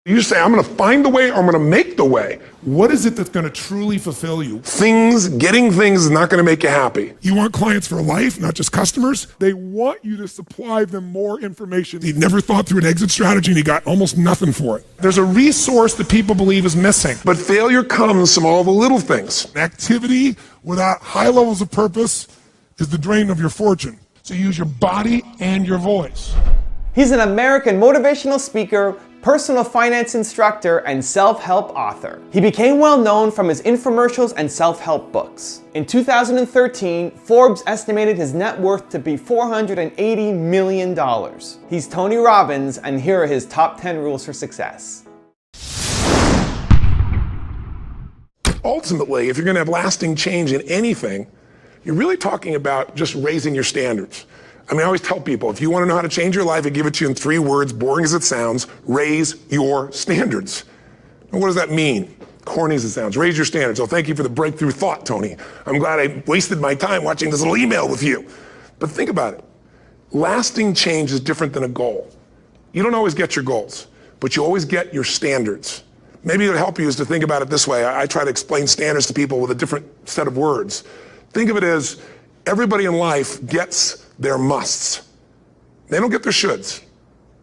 You say, I'm going to find the way or I'm going to make the way. What is it that's going to truly fulfill you? Getting things is not going to make you happy. You want clients for life, not just customers. They want you to supply them more information. He never thought through an exit strategy and he got almost nothing for it. There's a resource that people believe is missing. But failure comes from all the little things. An activity without high levels of purpose is the drain of your fortune. So use your body and your voice. He's an American motivational speaker, personal finance instructor, and self-help author. He became well known from his infomercials and self-help books. In 2013, Forbes estimated his net worth to be $480 million. He's Tony Robbins, and here are his top 10 rules for success. Ultimately, if you're going to have lasting change in anything, you're really talking about just raising your standards. I always tell people, if you want to know how to change your life, I give it to you in 3 words, boring as it sounds: raise your standards. And what does that mean? Corny as it sounds. Raise your standards. Oh, thank you for the breakthrough thought, Tony. I'm glad I wasted my time watching this little email with you. But think about it. Lasting change is different than a goal. You don't always get your goals, but you always get your standards. Maybe it would help you is to think about it this way. I try to explain standards to people with a different set of words. Think of it as everybody in life gets their musts. They don't get their shoulds.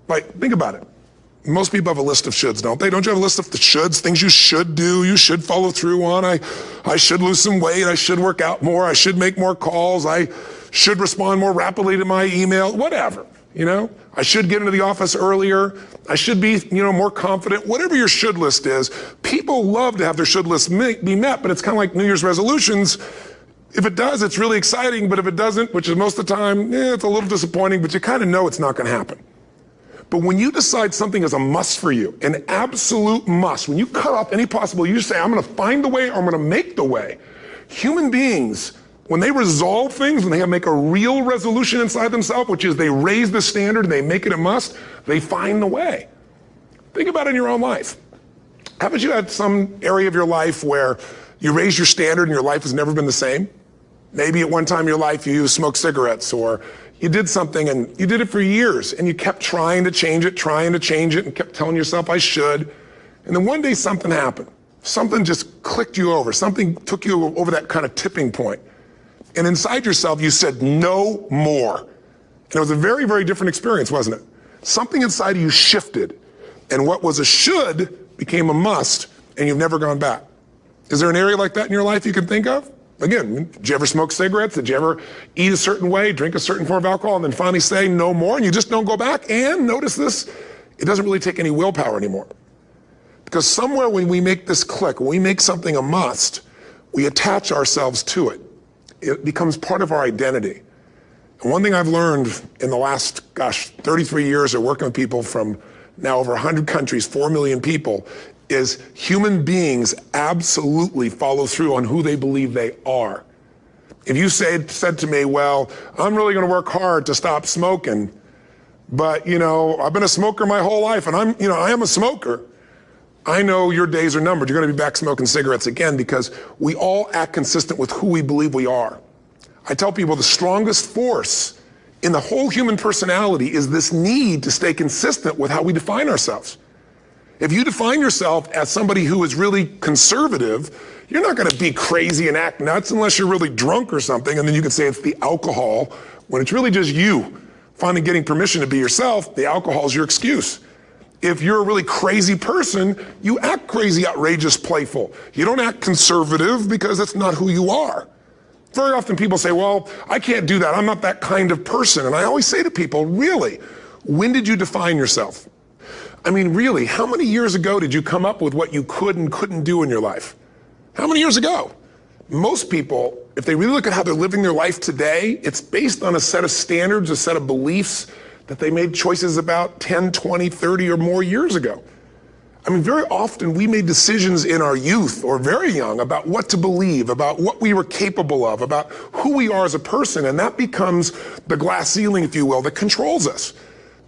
Like, think about it. Most people have a list of shoulds, don't they? Don't you have a list of the shoulds, things you should do, you should follow through on? I should lose some weight, I should work out more, I should make more calls, I should respond more rapidly to my email, whatever, you know? I should get into the office earlier, I should be, more confident. Whatever your should list is, people love to have their should list be met, but it's kind of like New Year's resolutions. If it does, it's really exciting, but if it doesn't, which is most of the time, it's a little disappointing, but you kind of know it's not going to happen. But when you decide something is a must for you, an absolute must, when you cut off any possible, you say, I'm going to find the way or I'm going to make the way. Human beings, when they resolve things, when they make a real resolution inside themselves, which is they raise the standard and they make it a must, they find the way. Think about it in your own life. Haven't you had some area of your life where you raise your standard and your life has never been the same? Maybe at one time in your life you smoked cigarettes, or you did something and you did it for years and you kept trying to change it, and kept telling yourself, I should. And then one day something happened. Something just clicked you over. Something took you over that kind of tipping point. And inside yourself you said, no more. And it was a very, very different experience, wasn't it? Something inside of you shifted. And what was a should became a must, and you've never gone back. Is there an area like that in your life you can think of? Again, did you ever smoke cigarettes? Did you ever eat a certain way, drink a certain form of alcohol, and then finally say no more, and you just don't go back? And notice this, it doesn't really take any willpower anymore. Because somewhere when we make this click, when we make something a must, we attach ourselves to it. It becomes part of our identity. And one thing I've learned in the last, 33 years of working with people from now over 100 countries, 4 million people, is human beings absolutely follow through on who they believe they are. If you said to me, well, I'm really going to work hard to stop smoking, but I've been a smoker my whole life and I am a smoker. I know your days are numbered. You're going to be back smoking cigarettes again, because we all act consistent with who we believe we are. I tell people the strongest force in the whole human personality is this need to stay consistent with how we define ourselves. If you define yourself as somebody who is really conservative, you're not going to be crazy and act nuts unless you're really drunk or something, and then you can say it's the alcohol. When it's really just you finally getting permission to be yourself, the alcohol is your excuse. If you're a really crazy person, you act crazy, outrageous, playful. You don't act conservative because that's not who you are. Very often people say, well, I can't do that. I'm not that kind of person. And I always say to people, really, when did you define yourself? Really, how many years ago did you come up with what you could and couldn't do in your life? How many years ago? Most people, if they really look at how they're living their life today, it's based on a set of standards, a set of beliefs that they made choices about 10, 20, 30 or more years ago. Very often we made decisions in our youth or very young about what to believe, about what we were capable of, about who we are as a person, and that becomes the glass ceiling, if you will, that controls us.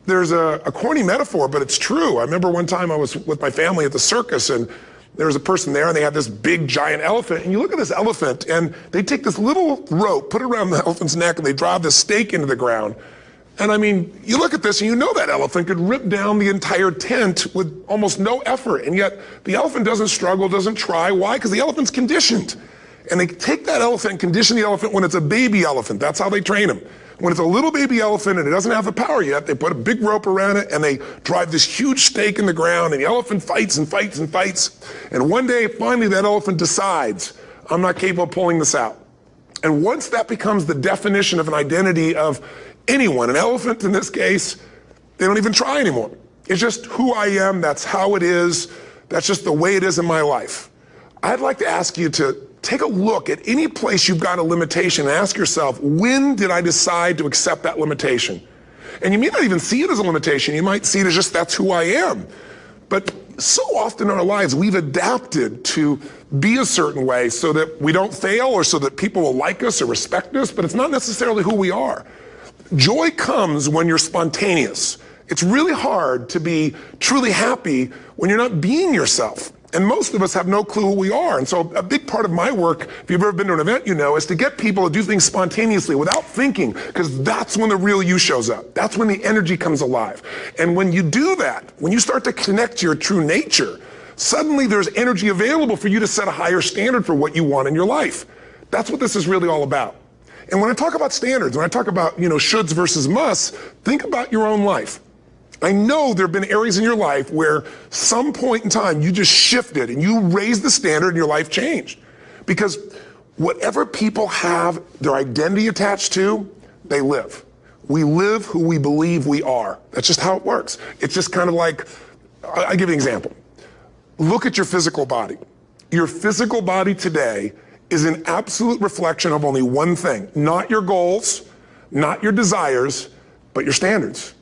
There's a corny metaphor, but it's true. I remember one time I was with my family at the circus, and there was a person there, and they had this big, giant elephant. And you look at this elephant, and they take this little rope, put it around the elephant's neck, and they drive this stake into the ground. And I mean, you look at this and you know that elephant could rip down the entire tent with almost no effort. And yet the elephant doesn't struggle, doesn't try. Why? Because the elephant's conditioned. And they take that elephant and condition the elephant when it's a baby elephant. That's how they train them. When it's a little baby elephant and it doesn't have the power yet, they put a big rope around it and they drive this huge stake in the ground, and the elephant fights and fights and fights. And one day, finally, that elephant decides, I'm not capable of pulling this out. And once that becomes the definition of an identity of anyone, an elephant in this case, they don't even try anymore. It's just who I am, that's how it is, that's just the way it is in my life. I'd like to ask you to take a look at any place you've got a limitation and ask yourself, when did I decide to accept that limitation? And you may not even see it as a limitation, you might see it as just that's who I am. But so often in our lives, we've adapted to be a certain way so that we don't fail or so that people will like us or respect us, but it's not necessarily who we are. Joy comes when you're spontaneous. It's really hard to be truly happy when you're not being yourself. And most of us have no clue who we are. And so a big part of my work, if you've ever been to an event, you know, is to get people to do things spontaneously without thinking, because that's when the real you shows up. That's when the energy comes alive. And when you do that, when you start to connect to your true nature, suddenly there's energy available for you to set a higher standard for what you want in your life. That's what this is really all about. And when I talk about standards, when I talk about, shoulds versus musts, think about your own life. I know there have been areas in your life where some point in time you just shifted and you raised the standard and your life changed. Because whatever people have their identity attached to, they live. We live who we believe we are. That's just how it works. It's just kind of like, I'll give you an example. Look at your physical body. Your physical body today is an absolute reflection of only one thing, not your goals, not your desires, but your standards.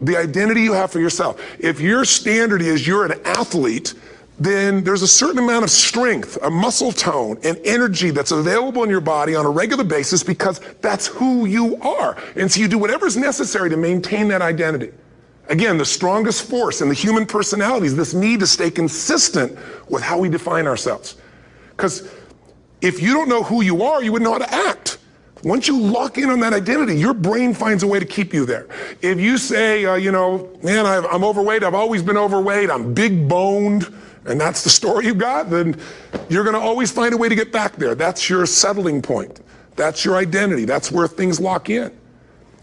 The identity you have for yourself. If your standard is you're an athlete, then there's a certain amount of strength, a muscle tone, and energy that's available in your body on a regular basis because that's who you are. And so you do whatever's necessary to maintain that identity. Again, the strongest force in the human personality is this need to stay consistent with how we define ourselves. Because if you don't know who you are, you wouldn't know how to act. Once you lock in on that identity, your brain finds a way to keep you there. If you say, man, I'm overweight, I've always been overweight, I'm big boned, and that's the story you've got, then you're going to always find a way to get back there. That's your settling point. That's your identity. That's where things lock in.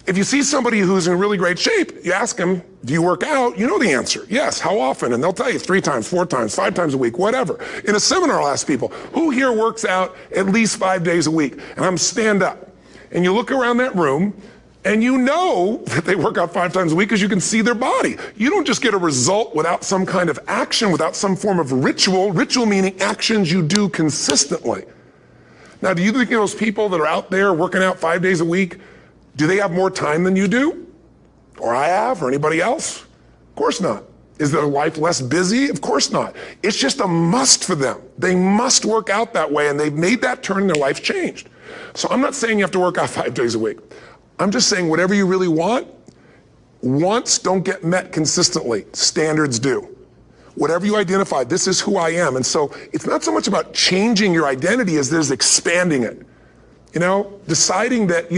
If you see somebody who's in really great shape, you ask them, do you work out? You know the answer. Yes. How often? And they'll tell you 3 times, 4 times, 5 times a week, whatever. In a seminar, I'll ask people, who here works out at least 5 days a week? And I'm stand up. And you look around that room, and you know that they work out 5 times a week because you can see their body. You don't just get a result without some kind of action, without some form of ritual. Ritual meaning actions you do consistently. Now, do you think those people that are out there working out 5 days a week, do they have more time than you do? Or I have, or anybody else? Of course not. Is their life less busy? Of course not. It's just a must for them. They must work out that way, and they've made that turn and their life's changed. So I'm not saying you have to work out 5 days a week. I'm just saying whatever you really want, wants don't get met consistently. Standards do. Whatever you identify, this is who I am. And so it's not so much about changing your identity as there's expanding it. Deciding that,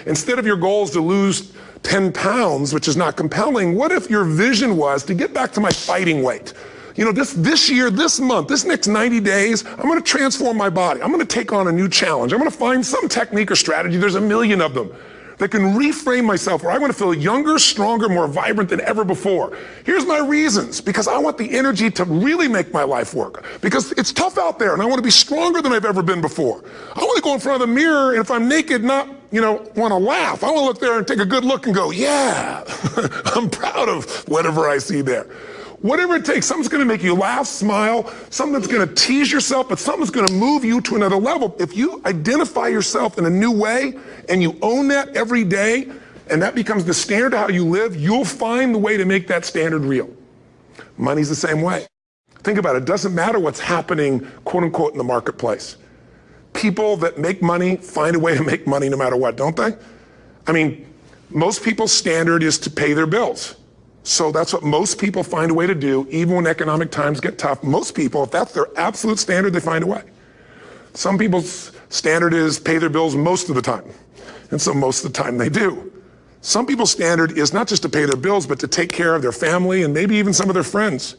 instead of your goals to lose 10 pounds, which is not compelling, what if your vision was to get back to my fighting weight? This year, this month, this next 90 days, I'm going to transform my body. I'm going to take on a new challenge. I'm going to find some technique or strategy, there's a million of them, that can reframe myself where I want to feel younger, stronger, more vibrant than ever before. Here's my reasons. Because I want the energy to really make my life work. Because it's tough out there and I want to be stronger than I've ever been before. I want to go in front of the mirror and if I'm naked, not, want to laugh. I want to look there and take a good look and go, yeah, I'm proud of whatever I see there. Whatever it takes, something's going to make you laugh, smile, something's going to tease yourself, but something's going to move you to another level. If you identify yourself in a new way and you own that every day, and that becomes the standard of how you live, you'll find the way to make that standard real. Money's the same way. Think about it. It doesn't matter what's happening, quote unquote, in the marketplace. People that make money find a way to make money no matter what, don't they? I mean, most people's standard is to pay their bills. So that's what most people find a way to do, even when economic times get tough. Most people, if that's their absolute standard, they find a way. Some people's standard is pay their bills most of the time. And so most of the time they do. Some people's standard is not just to pay their bills, but to take care of their family and maybe even some of their friends.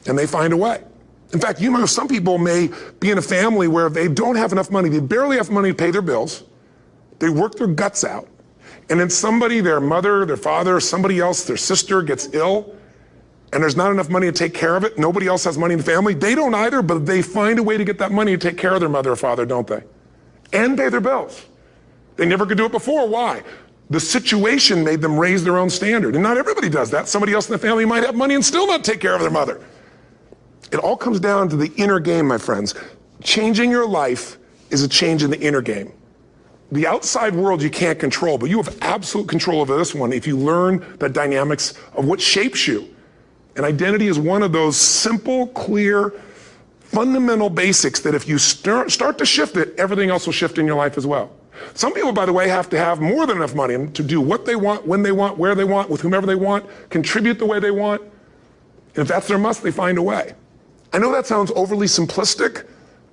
And they find a way. In fact, you know, some people may be in a family where they don't have enough money. They barely have money to pay their bills. They work their guts out. And then somebody, their mother, their father, somebody else, their sister gets ill, and there's not enough money to take care of it. Nobody else has money in the family. They don't either, but they find a way to get that money to take care of their mother or father, don't they? And pay their bills. They never could do it before. Why? The situation made them raise their own standard. And not everybody does that. Somebody else in the family might have money and still not take care of their mother. It all comes down to the inner game, my friends. Changing your life is a change in the inner game. The outside world you can't control, but you have absolute control over this one if you learn the dynamics of what shapes you. And identity is one of those simple, clear, fundamental basics that if you start to shift it, everything else will shift in your life as well. Some people, by the way, have to have more than enough money to do what they want, when they want, where they want, with whomever they want, contribute the way they want. And if that's their must, they find a way. I know that sounds overly simplistic,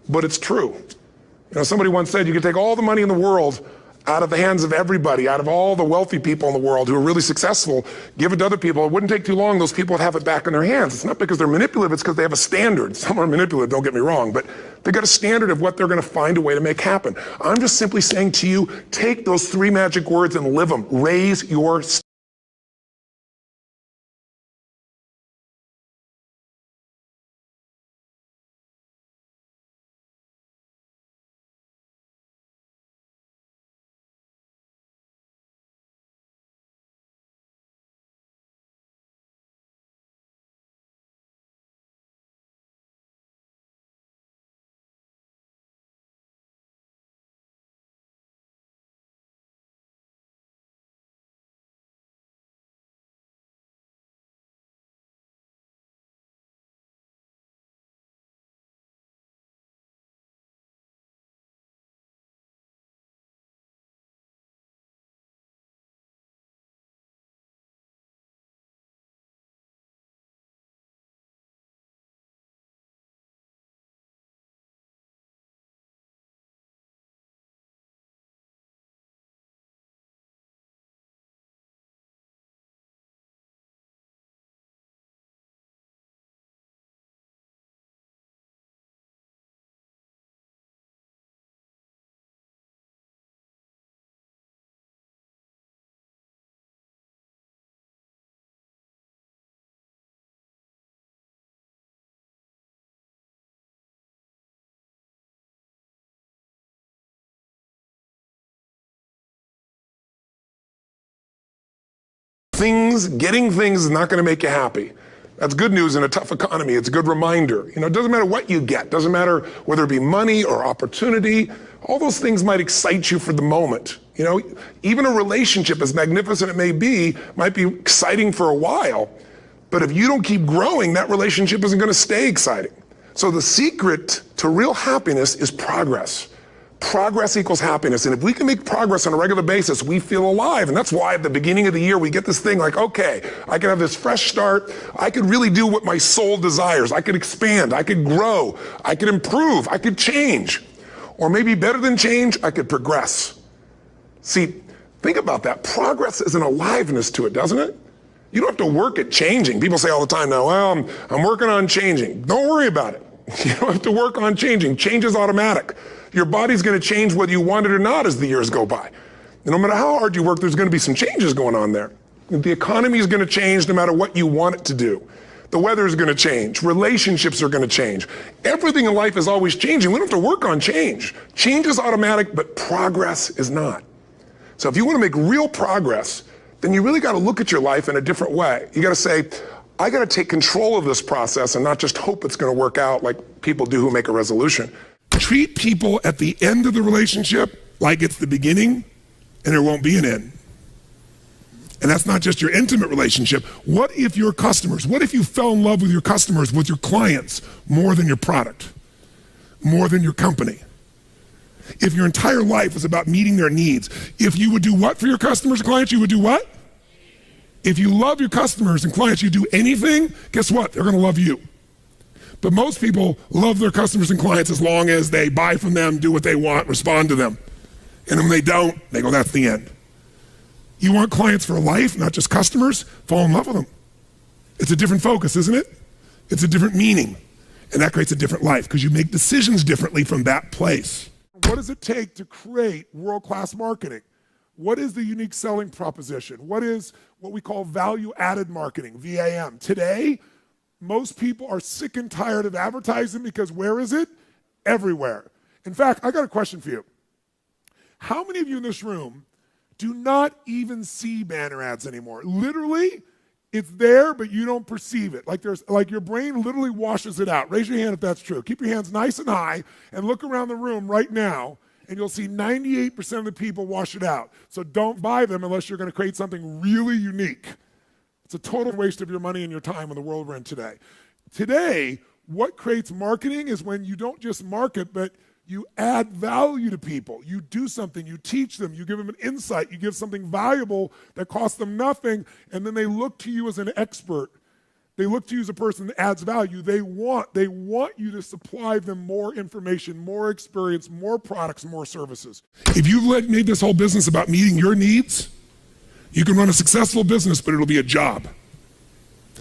but it's true. You know, somebody once said you could take all the money in the world out of the hands of everybody, out of all the wealthy people in the world who are really successful, give it to other people. It wouldn't take too long. Those people would have it back in their hands. It's not because they're manipulative. It's because they have a standard. Some are manipulative, don't get me wrong, but they got a standard of what they're going to find a way to make happen. I'm just simply saying to you, take those 3 magic words and live them. Raise your standard. Getting things is not going to make you happy. That's good news in a tough economy. It's a good reminder. You know, it doesn't matter what you get. It doesn't matter whether it be money or opportunity. All those things might excite you for the moment. You know, even a relationship, as magnificent it may be, might be exciting for a while. But if you don't keep growing, that relationship isn't going to stay exciting. So the secret to real happiness is progress. Progress equals happiness. And if we can make progress on a regular basis, we feel alive. And that's why at the beginning of the year, we get this thing like, okay, I can have this fresh start. I could really do what my soul desires. I could expand. I could grow. I could improve. I could change. Or maybe better than change, I could progress. See, think about that. Progress is an aliveness to it, doesn't it? You don't have to work at changing. People say all the time now, well, I'm working on changing. Don't worry about it. You don't have to work on changing. Change is automatic. Your body's going to change whether you want it or not as the years go by. And no matter how hard you work, there's going to be some changes going on there. The economy is going to change no matter what you want it to do. The weather is going to change. Relationships are going to change. Everything in life is always changing. We don't have to work on change. Change is automatic, but progress is not. So if you want to make real progress, then you really got to look at your life in a different way. You got to say, I got to take control of this process and not just hope it's going to work out like people do who make a resolution. Treat people at the end of the relationship like it's the beginning and there won't be an end. And that's not just your intimate relationship. What if your customers, what if you fell in love with your customers, with your clients, more than your product, more than your company? If your entire life was about meeting their needs, if you would do what for your customers and clients, you would do what? If you love your customers and clients, you do anything, guess what? They're going to love you. But most people love their customers and clients as long as they buy from them, do what they want, respond to them. And when they don't, they go, that's the end. You want clients for life, not just customers? Fall in love with them. It's a different focus, isn't it? It's a different meaning. And that creates a different life because you make decisions differently from that place. What does it take to create world-class marketing? What is the unique selling proposition? What is what we call value-added marketing, VAM? Today, most people are sick and tired of advertising because where is it? Everywhere. In fact, I got a question for you. How many of you in this room do not even see banner ads anymore? Literally, it's there, but you don't perceive it. Like your brain literally washes it out. Raise your hand if that's true. Keep your hands nice and high and look around the room right now, and you'll see 98% of the people wash it out. So don't buy them unless you're going to create something really unique. It's a total waste of your money and your time in the world we're in today. Today, what creates marketing is when you don't just market, but you add value to people. You do something, you teach them, you give them an insight, you give something valuable that costs them nothing, and then they look to you as an expert. They look to you as a person that adds value. They want you to supply them more information, more experience, more products, more services. If you've made this whole business about meeting your needs, you can run a successful business, but it'll be a job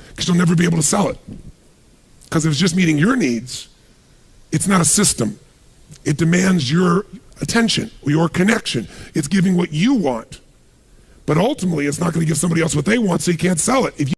because you'll never be able to sell it. Because if it's just meeting your needs, it's not a system. It demands your attention, your connection. It's giving what you want. But ultimately, it's not going to give somebody else what they want, so you can't sell it. If you